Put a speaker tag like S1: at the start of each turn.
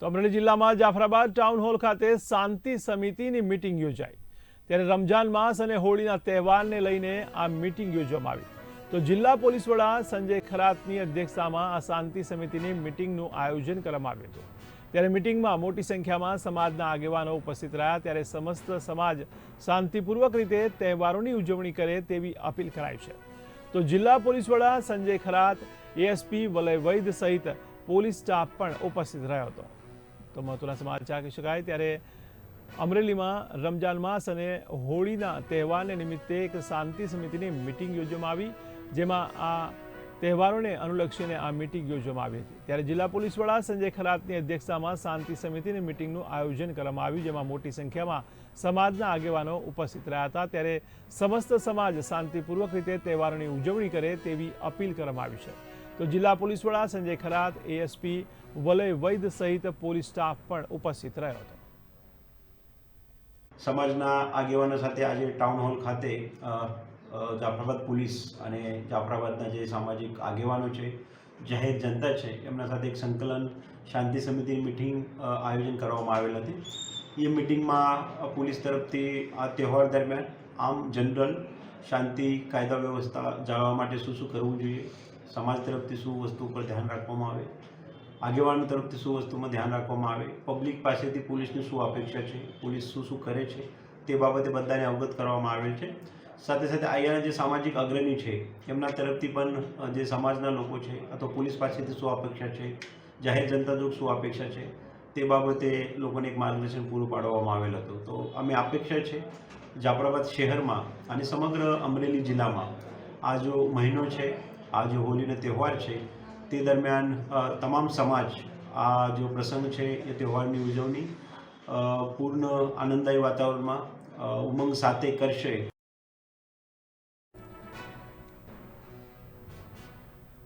S1: તો અમરેલી જિલ્લામાં Jafrabad town hall ખાતે શાંતિ સમિતિની મીટિંગ યોજાઈ। ત્યારે રમજાન માસ અને હોળીના તહેવારને લઈને આ મીટિંગ યોજવામાં આવી। તો જિલ્લા પોલીસ વડા સંજય ખરાતની અધ્યક્ષતામાં આ શાંતિ સમિતિની મીટિંગનું આયોજન કરવામાં આવ્યું હતું। ત્યારે મીટિંગમાં મોટી સંખ્યામાં સમાજના આગેવાનો ઉપસ્થિત રહ્યા। ત્યારે સમસ્ત સમાજ શાંતિપૂર્વક રીતે તહેવારોની ઉજવણી કરે તેવી અપીલ કરાઈ છે। તો જિલ્લા પોલીસ વડા સંજય ખરાત, એએસપી વલય વૈદ સહિત પોલીસ સ્ટાફ પણ ઉપસ્થિત રહ્યો હતો। તો મહત્વના સમાચાર કહી શકાય। ત્યારે અમરેલીમાં રમજાન માસ અને હોળીના તહેવારને નિમિત્તે એક શાંતિ સમિતિની મીટિંગ યોજવામાં આવી, જેમાં આ તહેવારોને અનુલક્ષીને આ મીટિંગ યોજવામાં આવી હતી। ત્યારે જિલ્લા પોલીસ વડા સંજય ખરાતની અધ્યક્ષતામાં શાંતિ સમિતિની મીટિંગનું આયોજન કરવામાં આવ્યું, જેમાં મોટી સંખ્યામાં સમાજના આગેવાનો ઉપસ્થિત રહ્યા હતા। ત્યારે સમસ્ત સમાજ શાંતિપૂર્વક રીતે તહેવારોની ઉજવણી કરે તેવી અપીલ કરવામાં આવી છે। તો જિલ્લા પોલીસ વડા સંજય ખરાત, એએસપી વલય વૈદ સહિત પોલીસ સ્ટાફ પણ ઉપસ્થિત રહ્યો હતો।
S2: સમાજના આગેવાનો સાથે આજે ટાઉન હોલ ખાતે જાફરાબાદ પોલીસ અને જાફરાબાદના જે સામાજિક આગેવાનો છે, જાહેર જનતા છે, એમના સાથે એક સંકલન શાંતિ સમિતિની મીટિંગ આયોજન કરવામાં આવેલ હતી। એ મિટિંગમાં પોલીસ તરફથી આ તહેવાર દરમિયાન આમ જનરલ શાંતિ કાયદા વ્યવસ્થા જાળવવા માટે શું કરવું જોઈએ, સમાજ તરફથી શું વસ્તુ પર ધ્યાન રાખવામાં આવે, આગેવાનો તરફથી શું વસ્તુમાં ધ્યાન રાખવામાં આવે, પબ્લિક પાસેથી પોલીસની શું અપેક્ષા છે, પોલીસ શું કરે છે, તે બાબતે બધાને અવગત કરવામાં આવેલ છે। સાથે સાથે અહીંયાના જે સામાજિક અગ્રણી છે એમના તરફથી પણ જે સમાજના લોકો છે અથવા પોલીસ પાસેથી શું અપેક્ષા છે, જાહેર જનતા જો શું અપેક્ષા છે, તે બાબતે લોકોને એક માર્ગદર્શન પૂરું પાડવામાં આવેલ હતું। તો અમે અપેક્ષા છે જાફરાબાદ શહેરમાં અને સમગ્ર અમરેલી જિલ્લામાં આ જો મહિનો છે, આ જે હોળીનો તહેવાર છે, તે દરમિયાન તમામ સમાજ આ જો પ્રસંગ છે એ તહેવારની ઉજવણી પૂર્ણ આનંદદાયી વાતાવરણમાં ઉમંગ સાથે કરશે।